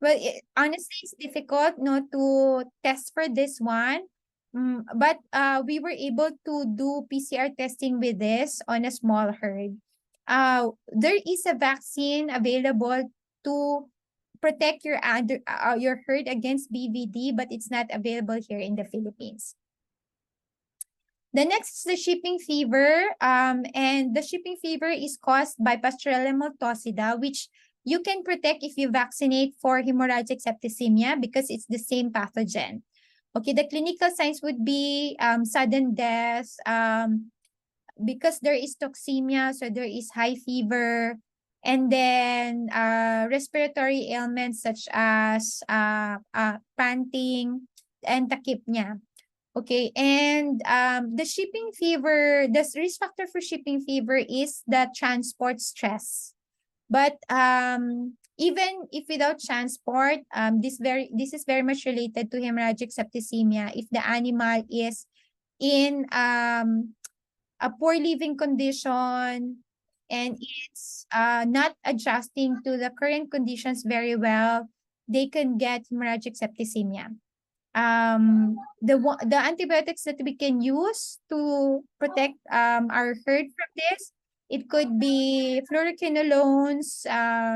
well, honestly, it's difficult to test for this one. But we were able to do PCR testing with this on a small herd. There is a vaccine available to protect your herd against BVD, but it's not available here in the Philippines. The next is the shipping fever, and the shipping fever is caused by Pasteurella multocida, which you can protect if you vaccinate for hemorrhagic septicemia because it's the same pathogen. Okay, the clinical signs would be sudden death, because there is toxemia, so there is high fever, and then respiratory ailments such as panting and tachypnea. Okay, and the shipping fever, the risk factor for shipping fever is the transport stress. But even if without transport, this is very much related to hemorrhagic septicemia. If the animal is in a poor living condition and it's not adjusting to the current conditions very well, they can get hemorrhagic septicemia. The antibiotics that we can use to protect our herd from this, it could be fluoroquinolones,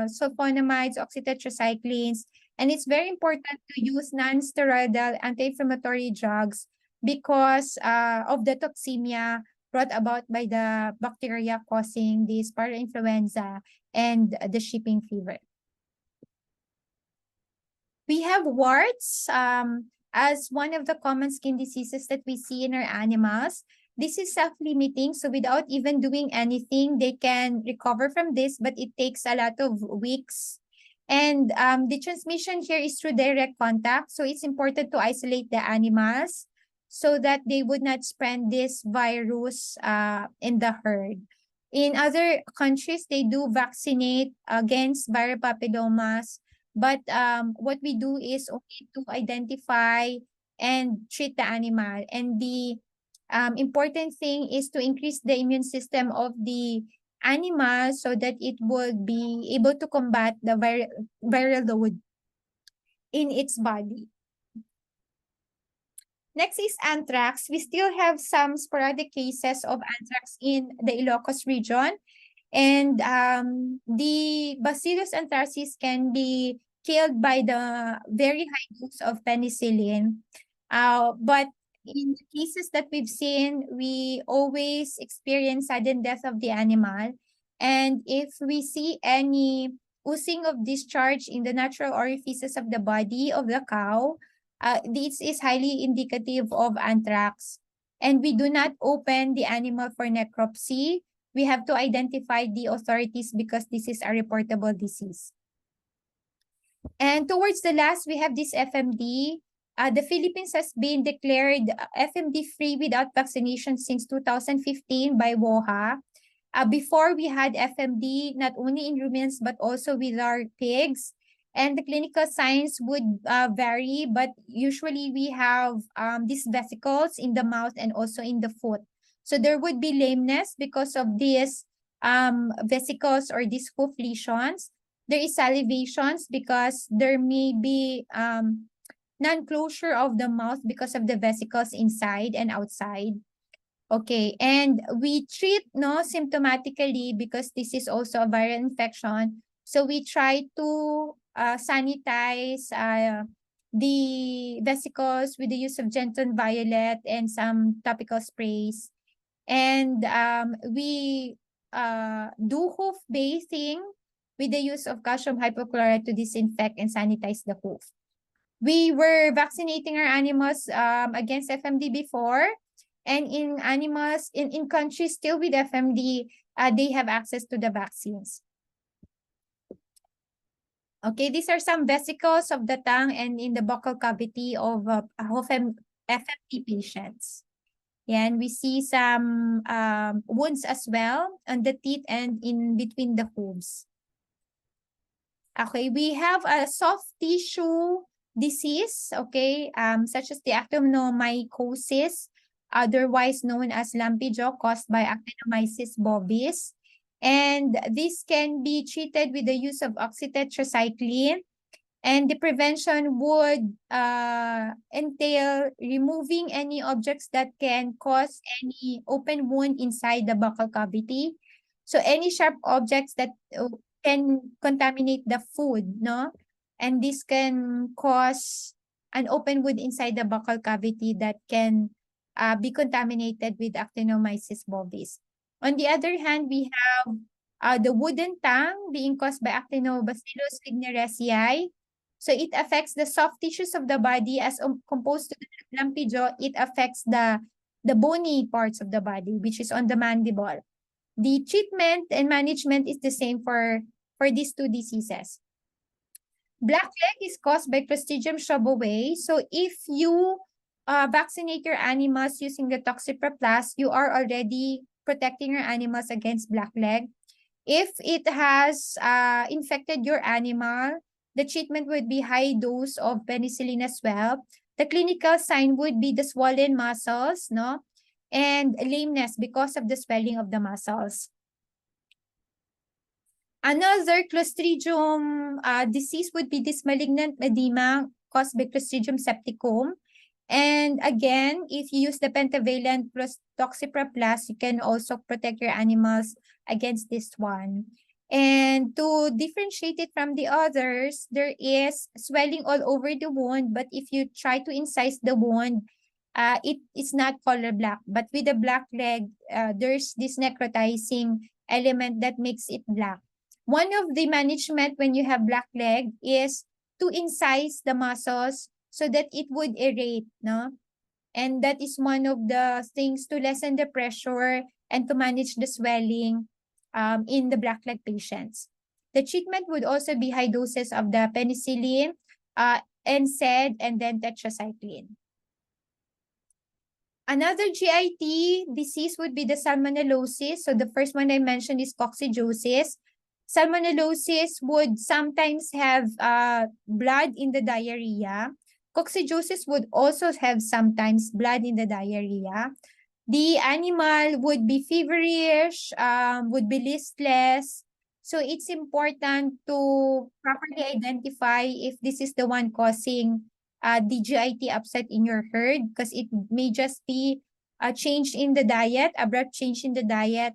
sulfonamides, oxytetracyclines, and it's very important to use non-steroidal anti-inflammatory drugs because of the toxemia brought about by the bacteria causing this parainfluenza and the shipping fever. We have warts as one of the common skin diseases that we see in our animals. This is self-limiting, so without even doing anything, they can recover from this, but it takes a lot of weeks. And the transmission here is through direct contact, so it's important to isolate the animals so that they would not spread this virus in the herd. In other countries, they do vaccinate against viral papillomas, but what we do is only to identify and treat the animal. And the important thing is to increase the immune system of the animal so that it would be able to combat the viral load in its body. Next is anthrax. We still have some sporadic cases of anthrax in the Ilocos region. And the Bacillus anthracis can be killed by the very high dose of penicillin. But in the cases that we've seen, we always experience sudden death of the animal. And if we see any oozing of discharge in the natural orifices of the body of the cow, this is highly indicative of anthrax. And we do not open the animal for necropsy. We have to identify the authorities because this is a reportable disease. And towards the last, we have this FMD. The Philippines has been declared FMD-free without vaccination since 2015 by WOHA. Before we had FMD not only in ruminants but also with our pigs. And the clinical signs would vary, but usually we have these vesicles in the mouth and also in the foot. So there would be lameness because of these vesicles or these hoof lesions. There is salivations because there may be non-closure of the mouth because of the vesicles inside and outside. Okay, and we treat symptomatically because this is also a viral infection. So we try to sanitize the vesicles with the use of Genton Violet and some topical sprays. And we do hoof bathing with the use of calcium hypochlorite to disinfect and sanitize the hoof. We were vaccinating our animals against FMD before. And in animals, in countries still with FMD, they have access to the vaccines. Okay, these are some vesicles of the tongue and in the buccal cavity of FMD patients. And we see some wounds as well on the teeth and in between the hooves. Okay, we have a soft tissue disease, okay, such as the actinomycosis, otherwise known as lumpy jaw, caused by Actinomyces bovis. And this can be treated with the use of oxytetracycline. And the prevention would entail removing any objects that can cause any open wound inside the buccal cavity. So any sharp objects that can contaminate the food, no? And this can cause an open wound inside the buccal cavity that can be contaminated with Actinomyces bovis. On the other hand, we have the wooden tongue being caused by Actinobacillus ligneresiae. So it affects the soft tissues of the body as composed to the lumpy jaw. It affects the bony parts of the body, which is on the mandible. The treatment and management is the same for these two diseases. Blackleg is caused by Clostridium shobovae. So if you vaccinate your animals using the Toxiproplas, you are already protecting your animals against blackleg. If it has infected your animal, the treatment would be high dose of penicillin as well. The clinical sign would be the swollen muscles, no? And lameness because of the swelling of the muscles. Another Clostridium disease would be this malignant edema caused by Clostridium septicum. And again, if you use the pentavalent plus Toxiproplas, you can also protect your animals against this one. And to differentiate it from the others, there is swelling all over the wound, but if you try to incise the wound, it is not color black. But with the blackleg, there's this necrotizing element that makes it black. One of the management when you have blackleg is to incise the muscles so that it would aerate, no? And that is one of the things to lessen the pressure and to manage the swelling in the blackleg patients. The treatment would also be high doses of the penicillin, NSAID, and then tetracycline. Another GIT disease would be the salmonellosis. So the first one I mentioned is coccidiosis. Salmonellosis would sometimes have blood in the diarrhea. Coccidiosis would also have sometimes blood in the diarrhea. The animal would be feverish, would be listless. So it's important to properly identify if this is the one causing the GIT upset in your herd, because it may just be a change in the diet, abrupt change in the diet,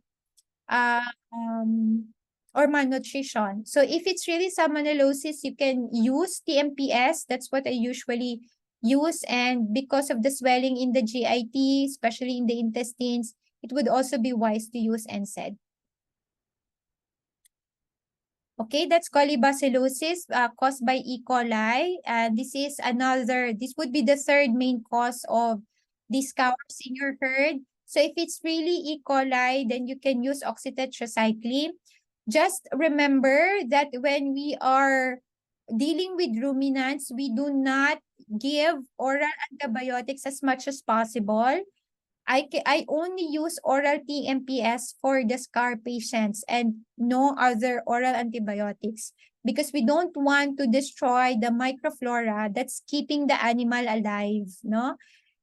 or malnutrition. So if it's really salmonellosis, you can use TMPS. That's what I usually use. And because of the swelling in the GIT, especially in the intestines, it would also be wise to use NSAID. Okay, that's colibacillosis caused by E. coli. This would be the third main cause of these cows in your herd. So if it's really E. coli, then you can use oxytetracycline. Just remember that when we are dealing with ruminants, we do not give oral antibiotics as much as possible. I only use oral TMPS for the scar patients and no other oral antibiotics because we don't want to destroy the microflora that's keeping the animal alive, no?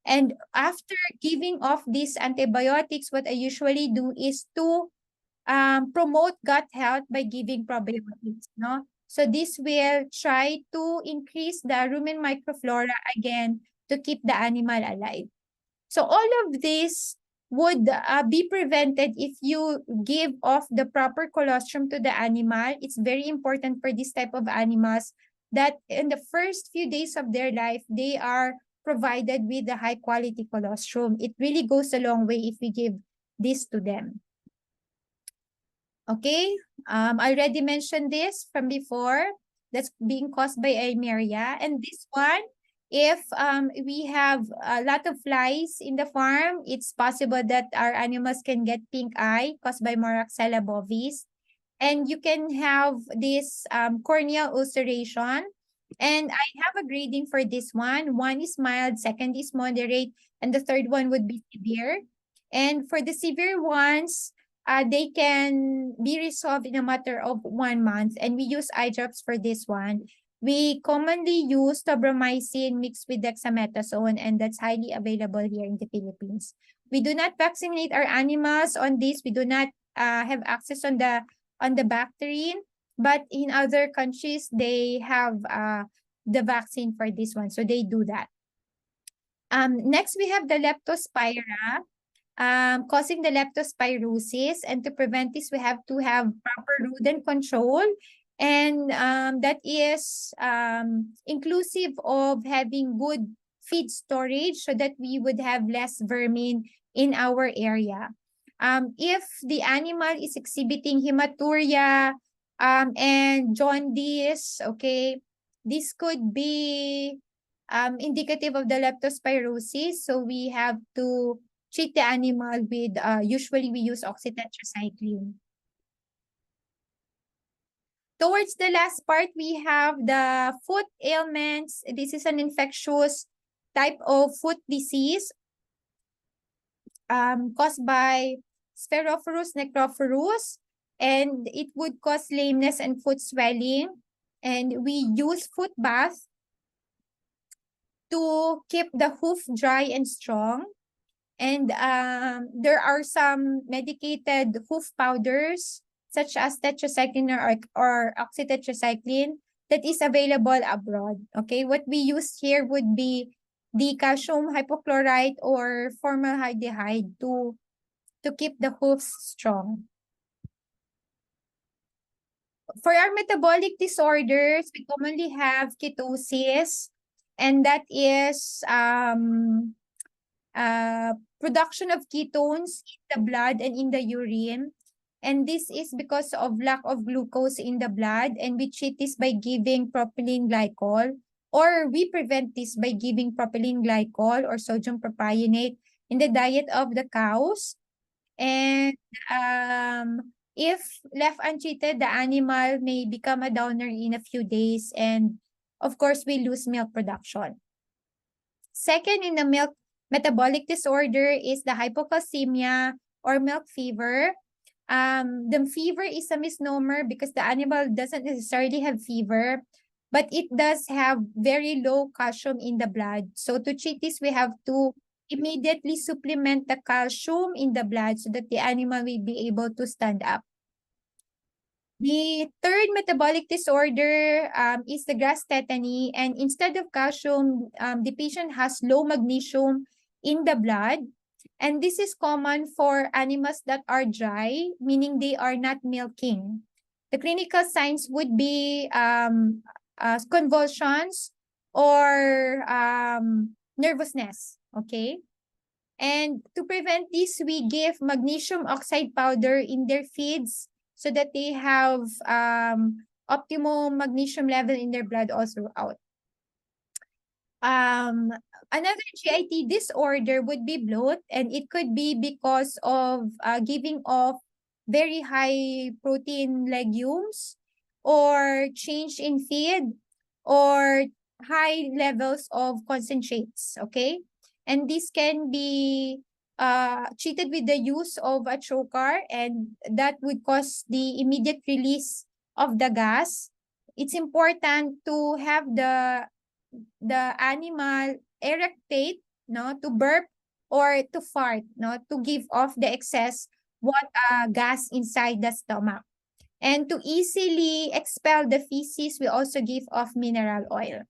And after giving off these antibiotics, what I usually do is to promote gut health by giving probiotics, no? So this will try to increase the rumen microflora again to keep the animal alive. So all of this would be prevented if you give off the proper colostrum to the animal. It's very important for this type of animals that in the first few days of their life, they are provided with the high quality colostrum. It really goes a long way if we give this to them. Okay, I already mentioned this from before. That's being caused by Eimeria. And this one, if we have a lot of flies in the farm, it's possible that our animals can get pink eye caused by Moraxella bovis. And you can have this corneal ulceration. And I have a grading for this one. One is mild, second is moderate, and the third one would be severe. And for the severe ones, they can be resolved in a matter of 1 month. And we use eye drops for this one. We commonly use tobramycin mixed with dexamethasone, and that's highly available here in the Philippines. We do not vaccinate our animals on this. We do not have access on the bacterium, but in other countries, they have the vaccine for this one. So they do that. Next, we have the leptospira. Causing the leptospirosis. And to prevent this, we have to have proper rodent control. And that is inclusive of having good feed storage so that we would have less vermin in our area. If the animal is exhibiting hematuria and jaundice, okay, this could be indicative of the leptospirosis. So we have to treat the animal with, usually we use oxytetracycline. Towards the last part, we have the foot ailments. This is an infectious type of foot disease caused by Spherophorus necrophorus, and it would cause lameness and foot swelling. And we use foot bath to keep the hoof dry and strong. And there are some medicated hoof powders such as tetracycline or oxytetracycline that is available abroad. Okay, what we use here would be the calcium hypochlorite or formaldehyde to keep the hoofs strong. For our metabolic disorders, we commonly have ketosis, and that is production of ketones in the blood and in the urine. And this is because of lack of glucose in the blood. And we treat this by giving propylene glycol, or we prevent this by giving propylene glycol or sodium propionate in the diet of the cows. And if left untreated, the animal may become a downer in a few days. And of course, we lose milk production. Second, in the milk metabolic disorder is the hypocalcemia or milk fever. The fever is a misnomer because the animal doesn't necessarily have fever, but it does have very low calcium in the blood. So to treat this, we have to immediately supplement the calcium in the blood so that the animal will be able to stand up. The third metabolic disorder is the grass tetany, and instead of calcium, the patient has low magnesium in the blood. And this is common for animals that are dry, meaning they are not milking. The clinical signs would be convulsions or nervousness, okay? And to prevent this, we give magnesium oxide powder in their feeds so that they have optimum magnesium level in their blood all throughout. Another GIT disorder would be bloat, and it could be because of giving off very high protein legumes or change in feed or high levels of concentrates, okay? And this can be treated with the use of a trocar, and that would cause the immediate release of the gas. It's important to have the animal erectate, no, to burp or to fart, no, to give off the excess gas inside the stomach. And to easily expel the feces, we also give off mineral oil.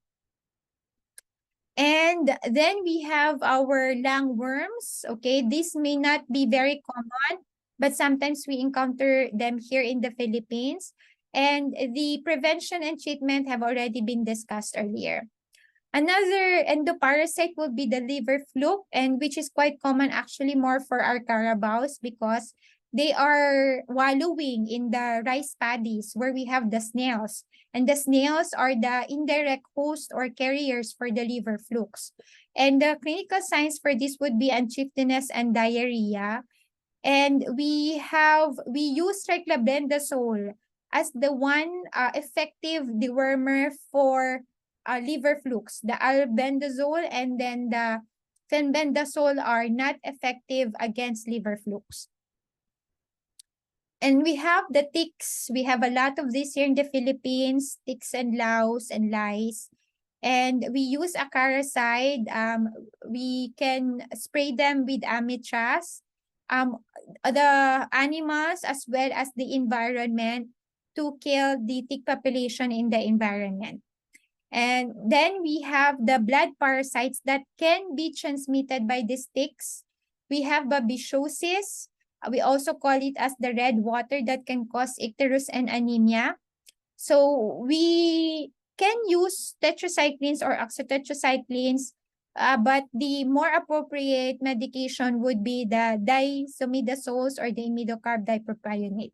And then we have our langworms. Okay, this may not be very common, but sometimes we encounter them here in the Philippines. And the prevention and treatment have already been discussed earlier. Another endoparasite would be the liver fluke, and which is quite common actually more for our carabaos because they are wallowing in the rice paddies where we have the snails. And the snails are the indirect host or carriers for the liver flukes. And the clinical signs for this would be unthriftiness and diarrhea. And we use triclabendazole as the one effective dewormer for liver flukes. The albendazole and then the fenbendazole are not effective against liver flukes. And we have the ticks. We have a lot of this here in the Philippines, ticks and louse and lice. And we use acaricide. We can spray them with amitraz. The animals as well as the environment to kill the tick population in the environment. And then we have the blood parasites that can be transmitted by these ticks. We have babesiosis. We also call it as the red water that can cause icterus and anemia. So we can use tetracyclines or oxytetracyclines, but the more appropriate medication would be the disomidazoles or the imidocarb dipropionate.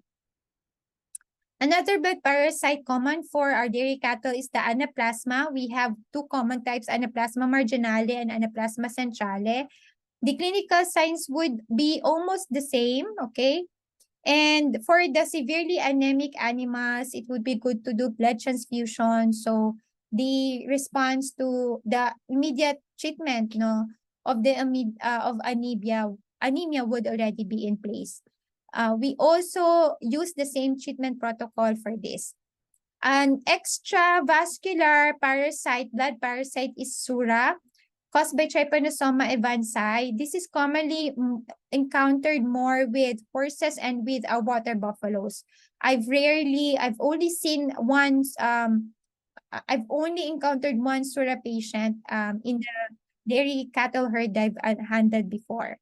Another blood parasite common for our dairy cattle is the Anaplasma. We have two common types, Anaplasma marginale and Anaplasma centrale. The clinical signs would be almost the same, okay? And for the severely anemic animals, it would be good to do blood transfusion. So the response to the immediate treatment, no, of the of anemia would already be in place. We also use the same treatment protocol for this. An extravascular parasite, blood parasite, is Sura, caused by Trypanosoma evansii. This is commonly encountered more with horses and with water buffaloes. I've only seen once, I've only encountered one Sura patient in the dairy cattle herd I've handled before.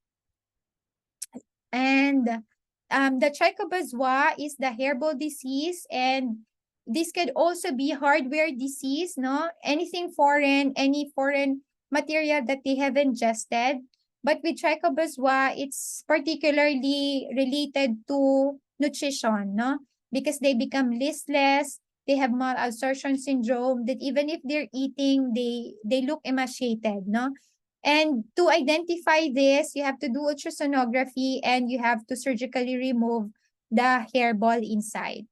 And the trichobazoa is the hairball disease, and this could also be hardware disease, no? Anything foreign, any foreign material that they have ingested. But with trichobazoa, it's particularly related to nutrition, no? Because they become listless, they have malabsorption syndrome, that even if they're eating, they look emaciated, no? And to identify this, you have to do ultrasonography and you have to surgically remove the hairball inside.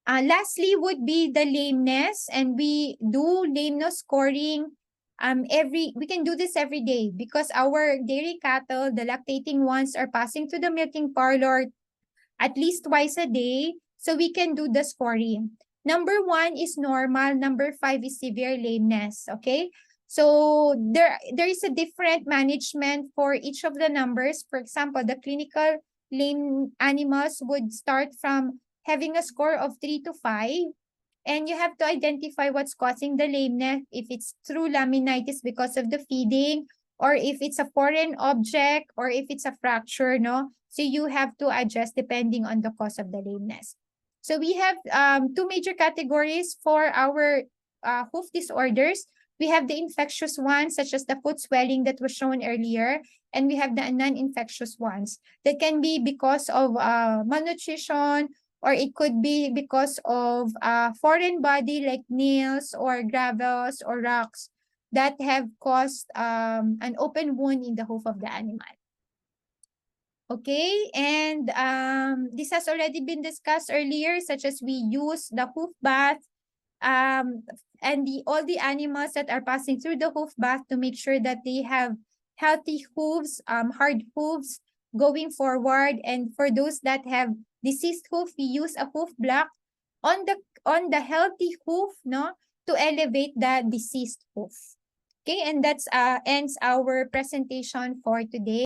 Lastly would be the lameness, and we do lameness scoring we can do this every day because our dairy cattle, the lactating ones, are passing to the milking parlor at least twice a day, so we can do the scoring. Number 1 is normal, number 5 is severe lameness, okay? So there is a different management for each of the numbers. For example, the clinical lame animals would start from having a score of 3 to 5. And you have to identify what's causing the lameness, if it's through laminitis because of the feeding, or if it's a foreign object, or if it's a fracture, no? So you have to adjust depending on the cause of the lameness. So we have two major categories for our hoof disorders. We have the infectious ones, such as the foot swelling that was shown earlier, and we have the non-infectious ones that can be because of malnutrition, or it could be because of foreign body like nails or gravels or rocks that have caused an open wound in the hoof of the animal. Okay, and this has already been discussed earlier, such as we use the hoof bath, and all the animals that are passing through the hoof bath to make sure that they have healthy hooves, hard hooves going forward. And for those that have diseased hoof, we use a hoof block on the healthy hoof, no, to elevate the diseased hoof. Okay, and that's ends our presentation for today.